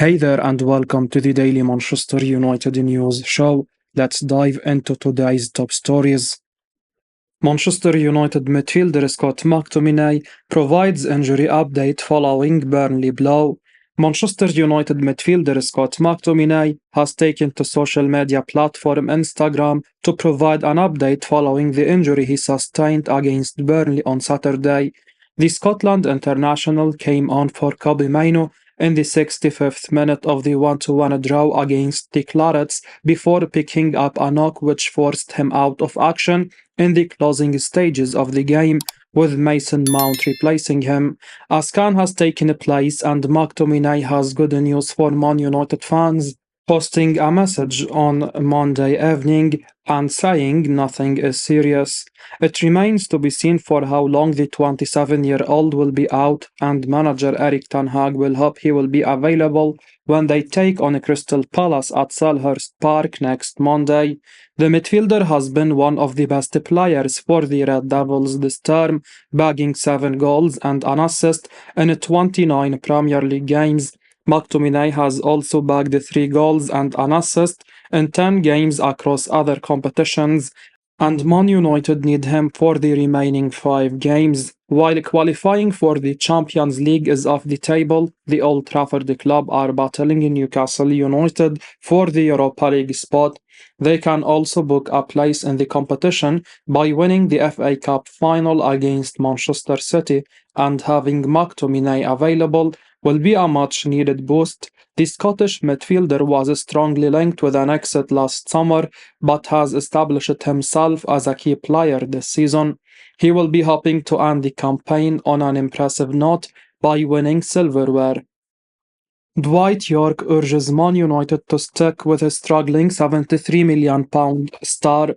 Hey there, and welcome to the Daily Manchester United News Show. Let's dive into today's top stories. Manchester United midfielder Scott McTominay provides injury update following Burnley blow. Manchester United midfielder Scott McTominay has taken to social media platform Instagram to provide an update following the injury he sustained against Burnley on Saturday. The Scotland international came on for Kobbie Mainoo in the 65th minute of the 1-1 draw against the Clarets before picking up a knock which forced him out of action in the closing stages of the game, with Mason Mount replacing him. A scan has taken place and McTominay has good news for Man United fans, posting a message on Monday evening and saying nothing is serious. It remains to be seen for how long the 27-year-old will be out, and manager Erik Ten Hag will hope he will be available when they take on Crystal Palace at Selhurst Park next Monday. The midfielder has been one of the best players for the Red Devils this term, bagging 7 goals and an assist in 29 Premier League games. McTominay has also bagged 3 goals and an assist in 10 games across other competitions, and Man United need him for the remaining 5 games. While qualifying for the Champions League is off the table, the Old Trafford club are battling in Newcastle United for the Europa League spot. They can also book a place in the competition by winning the FA Cup final against Manchester City, and having McTominay available will be a much-needed boost. The Scottish midfielder was strongly linked with an exit last summer, but has established himself as a key player this season. He will be hoping to end the campaign on an impressive note by winning silverware. Dwight York urges Man United to stick with his struggling £73 million star.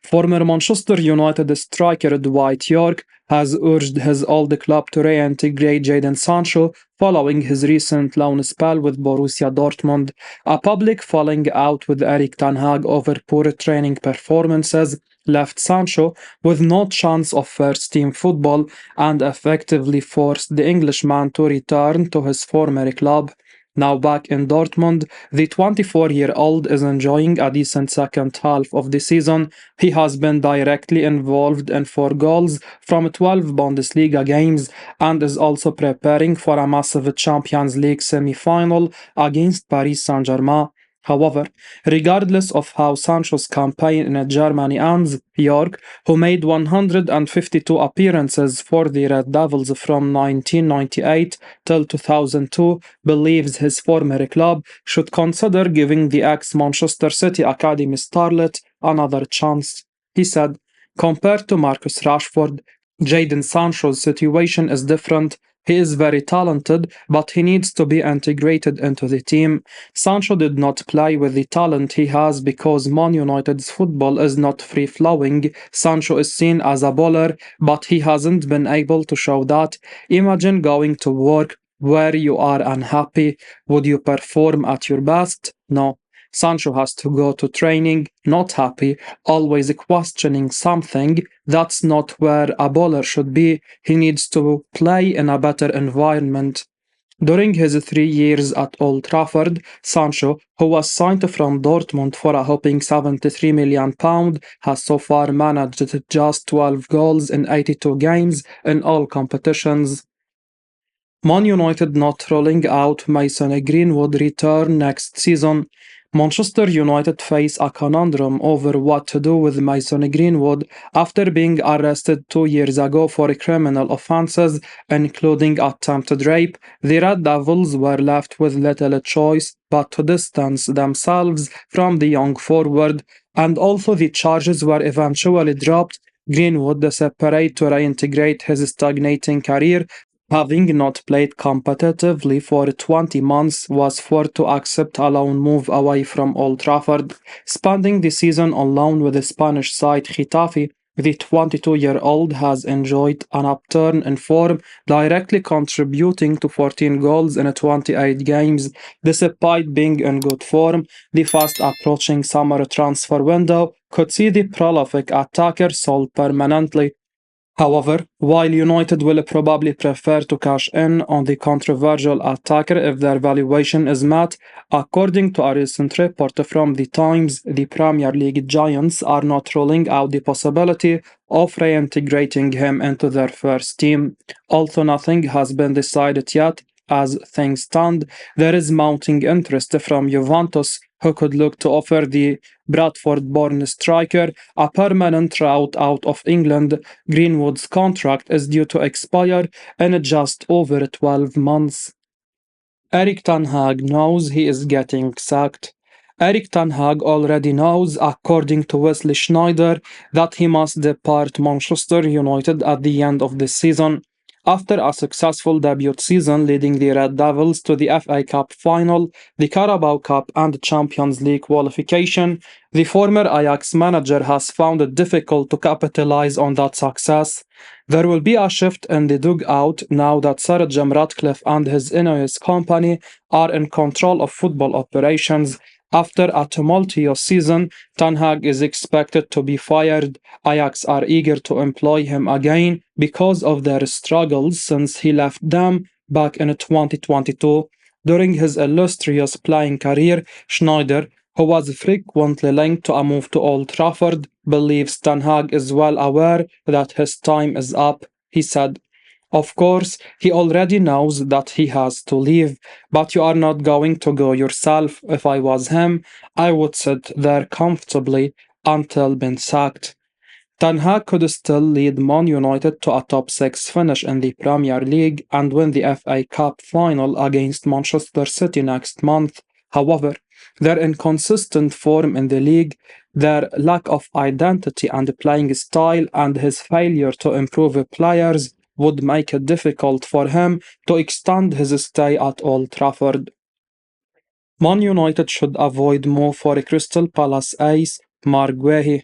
Former Manchester United striker Dwight York has urged his old club to reintegrate Jadon Sancho following his recent loan spell with Borussia Dortmund. A public falling out with Erik Ten Hag over poor training performances left Sancho with no chance of first-team football and effectively forced the Englishman to return to his former club. Now back in Dortmund, the 24-year-old is enjoying a decent second half of the season. He has been directly involved in 4 goals from 12 Bundesliga games and is also preparing for a massive Champions League semi-final against Paris Saint-Germain. However, regardless of how Sancho's campaign in Germany ends, York, who made 152 appearances for the Red Devils from 1998 till 2002, believes his former club should consider giving the ex-Manchester City Academy starlet another chance. He said, "Compared to Marcus Rashford, Jadon Sancho's situation is different. He is very talented, but he needs to be integrated into the team. Sancho did not play with the talent he has because Man United's football is not free-flowing. Sancho is seen as a bowler, but he hasn't been able to show that. Imagine going to work where you are unhappy. Would you perform at your best? No. Sancho has to go to training, not happy, always questioning something. That's not where a bowler should be. He needs to play in a better environment." During his 3 years at Old Trafford, Sancho, who was signed from Dortmund for a whopping £73 million, has so far managed just 12 goals in 82 games in all competitions. Man United not rolling out Mason Greenwood return next season. Manchester United face a conundrum over what to do with Mason Greenwood after being arrested 2 years ago for criminal offences, including attempted rape. The Red Devils were left with little choice but to distance themselves from the young forward, and although the charges were eventually dropped, Greenwood, desperate to reintegrate his stagnating career, having not played competitively for 20 months, was forced to accept a loan move away from Old Trafford. Spending the season on loan with the Spanish side Getafe, the 22-year-old has enjoyed an upturn in form, directly contributing to 14 goals in 28 games. Despite being in good form, the fast-approaching summer transfer window could see the prolific attacker sold permanently. However, while United will probably prefer to cash in on the controversial attacker if their valuation is met, according to a recent report from The Times, the Premier League giants are not ruling out the possibility of reintegrating him into their first team. Although nothing has been decided yet, as things stand, there is mounting interest from Juventus, who could look to offer the Bradford-born striker a permanent route out of England. Greenwood's contract is due to expire in just over 12 months. Erik Ten Hag knows he is getting sacked. Erik Ten Hag already knows, according to Wesley Schneider, that he must depart Manchester United at the end of the season. After a successful debut season leading the Red Devils to the FA Cup final, the Carabao Cup, and Champions League qualification, the former Ajax manager has found it difficult to capitalize on that success. There will be a shift in the dugout now that Sir Jim Ratcliffe and his Ineos company are in control of football operations. After a tumultuous season, Ten Hag is expected to be fired. Ajax are eager to employ him again because of their struggles since he left them back in 2022. During his illustrious playing career, Schneider, who was frequently linked to a move to Old Trafford, believes Ten Hag is well aware that his time is up. He said, "Of course, he already knows that he has to leave, but you are not going to go yourself. If I was him, I would sit there comfortably until being sacked." Ten Hag could still lead Man United to a top 6 finish in the Premier League and win the FA Cup final against Manchester City next month. However, their inconsistent form in the league, their lack of identity and playing style, and his failure to improve players would make it difficult for him to extend his stay at Old Trafford. Man United should avoid move for Crystal Palace ace Marc Guehi.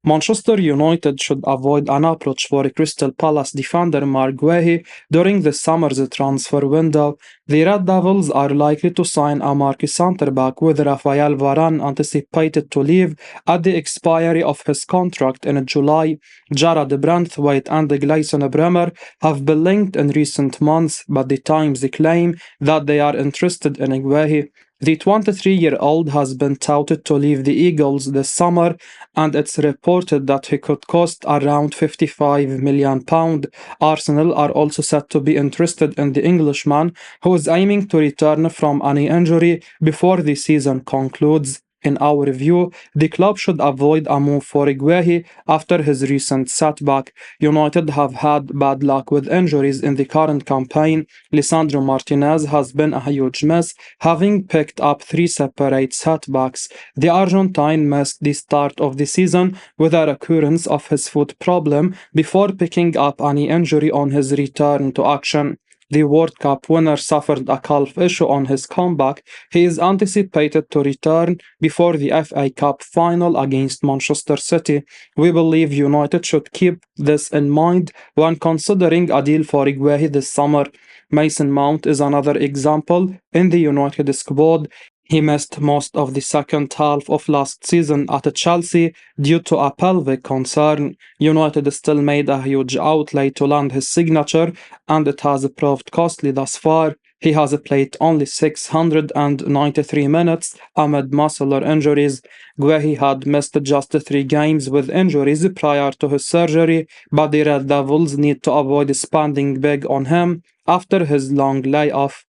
Manchester United should avoid an approach for Crystal Palace defender Marc Guehi during the summer's transfer window. The Red Devils are likely to sign a marquee centre-back, with Rafael Varane anticipated to leave at the expiry of his contract in July. Jared Brandthwaite and Gleison Bremer have been linked in recent months, but the Times claim that they are interested in Guehi. The 23-year-old has been touted to leave the Eagles this summer, and it's reported that he could cost around £55 million. Arsenal are also said to be interested in the Englishman, who is aiming to return from any injury before the season concludes. In our view, the club should avoid a move for Guehi after his recent setback. United have had bad luck with injuries in the current campaign. Lisandro Martinez has been a huge miss, having picked up 3 separate setbacks. The Argentine missed the start of the season with a recurrence of his foot problem before picking up any injury on his return to action. The World Cup winner suffered a calf issue on his comeback. He is anticipated to return before the FA Cup final against Manchester City. We believe United should keep this in mind when considering a deal for Guehi this summer. Mason Mount is another example in the United squad. He missed most of the second half of last season at Chelsea due to a pelvic concern. United still made a huge outlay to land his signature, and it has proved costly thus far. He has played only 693 minutes amid muscular injuries. Guehi had missed just 3 games with injuries prior to his surgery, but the Red Devils need to avoid spending big on him after his long layoff.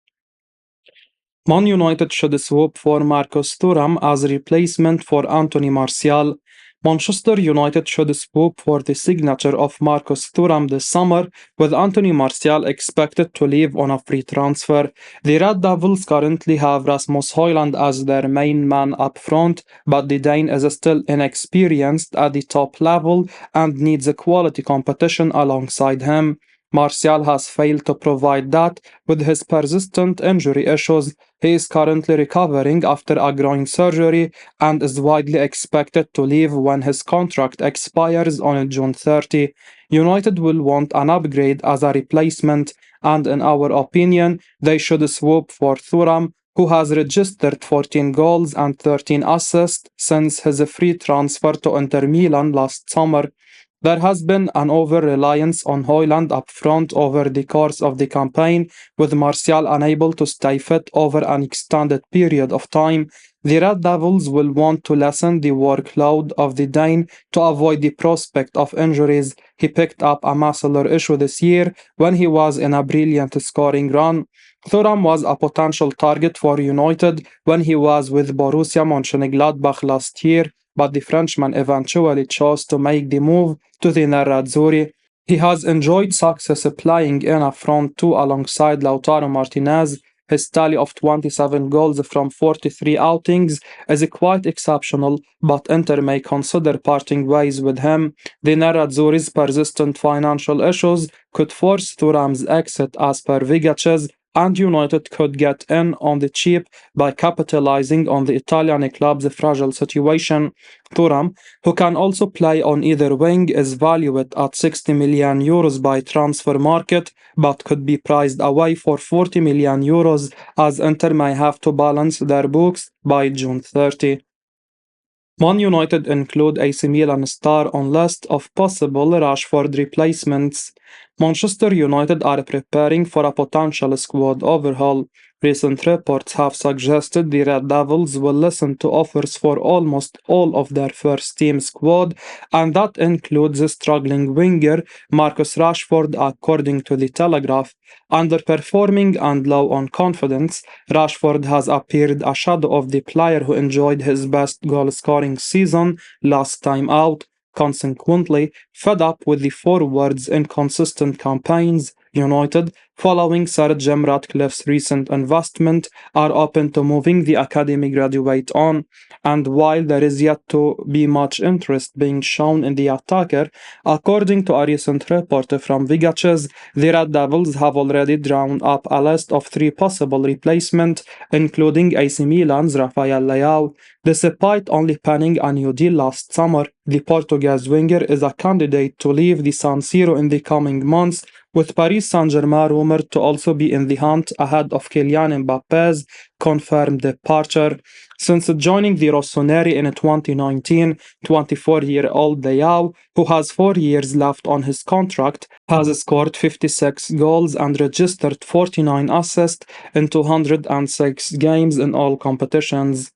Man United should swoop for Marcus Thuram as a replacement for Anthony Martial. Manchester United should swoop for the signature of Marcus Thuram this summer, with Anthony Martial expected to leave on a free transfer. The Red Devils currently have Rasmus Højlund as their main man up front, but the Dane is still inexperienced at the top level and needs a quality competition alongside him. Martial has failed to provide that with his persistent injury issues. He is currently recovering after a groin surgery and is widely expected to leave when his contract expires on June 30. United will want an upgrade as a replacement, and in our opinion, they should swoop for Thuram, who has registered 14 goals and 13 assists since his free transfer to Inter Milan last summer. There has been an over-reliance on Højlund up front over the course of the campaign, with Martial unable to stay fit over an extended period of time. The Red Devils will want to lessen the workload of the Dane to avoid the prospect of injuries. He picked up a muscular issue this year when he was in a brilliant scoring run. Thuram was a potential target for United when he was with Borussia Mönchengladbach last year, but the Frenchman eventually chose to make the move to the Nerazzurri. He has enjoyed success playing in a front two alongside Lautaro Martinez. His tally of 27 goals from 43 outings is quite exceptional, but Inter may consider parting ways with him. The Nerazzurri's persistent financial issues could force Thuram's exit as per Vigaces, and United could get in on the cheap by capitalizing on the Italian club's fragile situation. Thuram, who can also play on either wing, is valued at 60 million euros by transfer market, but could be priced away for 40 million euros as Inter may have to balance their books by June 30. Man United include AC Milan star on list of possible Rashford replacements. Manchester United are preparing for a potential squad overhaul. Recent reports have suggested the Red Devils will listen to offers for almost all of their first team squad, and that includes the struggling winger Marcus Rashford, according to the Telegraph. Underperforming and low on confidence, Rashford has appeared a shadow of the player who enjoyed his best goal scoring season last time out. Consequently, fed up with the forward's inconsistent campaigns, United, following Sir Jim Ratcliffe's recent investment, are open to moving the academy graduate on. And while there is yet to be much interest being shown in the attacker, according to a recent report from Vigaces, the Red Devils have already drawn up a list of 3 possible replacements, including AC Milan's Rafael Leao. Despite only penning a new deal last summer, the Portuguese winger is a candidate to leave the San Siro in the coming months, with Paris Saint-Germain rumored to also be in the hunt ahead of Kylian Mbappe's confirmed departure. Since joining the Rossoneri in 2019, 24-year-old Leao, who has 4 years left on his contract, has scored 56 goals and registered 49 assists in 206 games in all competitions.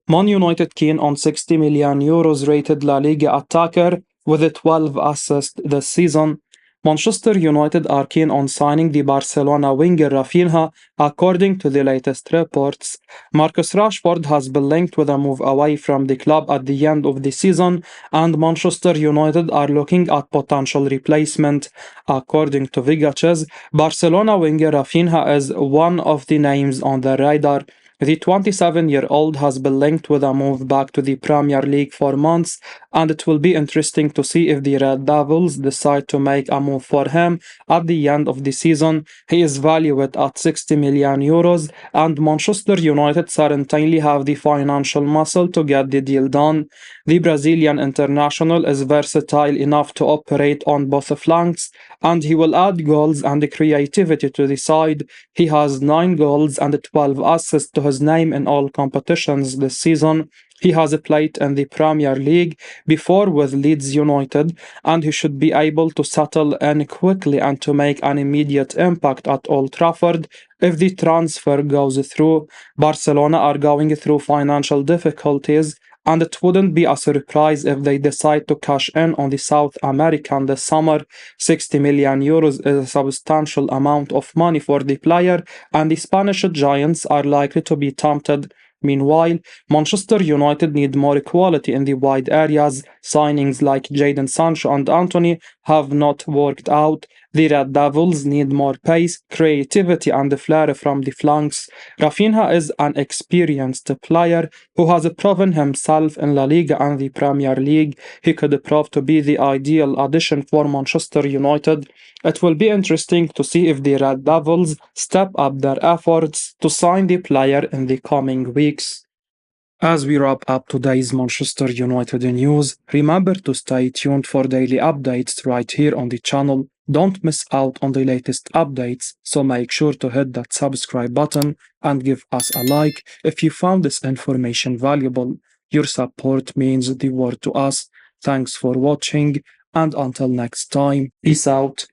Man United keen on 60 million euros rated La Liga attacker with 12 assists this season. Manchester United are keen on signing the Barcelona winger Rafinha, according to the latest reports. Marcus Rashford has been linked with a move away from the club at the end of the season, and Manchester United are looking at potential replacement. According to Vigaces, Barcelona winger Rafinha is one of the names on the radar. The 27-year-old has been linked with a move back to the Premier League for months, and it will be interesting to see if the Red Devils decide to make a move for him at the end of the season. He is valued at 60 million euros, and Manchester United certainly have the financial muscle to get the deal done. The Brazilian international is versatile enough to operate on both flanks, and he will add goals and creativity to the side. He has 9 goals and 12 assists to his name in all competitions this season. He has played in the Premier League before with Leeds United, and he should be able to settle in quickly and to make an immediate impact at Old Trafford if the transfer goes through. Barcelona are going through financial difficulties, and it wouldn't be a surprise if they decide to cash in on the South American this summer. 60 million euros is a substantial amount of money for the player, and the Spanish giants are likely to be tempted. Meanwhile, Manchester United need more quality in the wide areas. Signings like Jadon Sancho and Antony have not worked out. The Red Devils need more pace, creativity, and flair from the flanks. Rafinha is an experienced player who has proven himself in La Liga and the Premier League. He could prove to be the ideal addition for Manchester United. It will be interesting to see if the Red Devils step up their efforts to sign the player in the coming weeks. As we wrap up today's Manchester United news, remember to stay tuned for daily updates right here on the channel. Don't miss out on the latest updates, so make sure to hit that subscribe button and give us a like if you found this information valuable. Your support means the world to us. Thanks for watching, and until next time, peace out.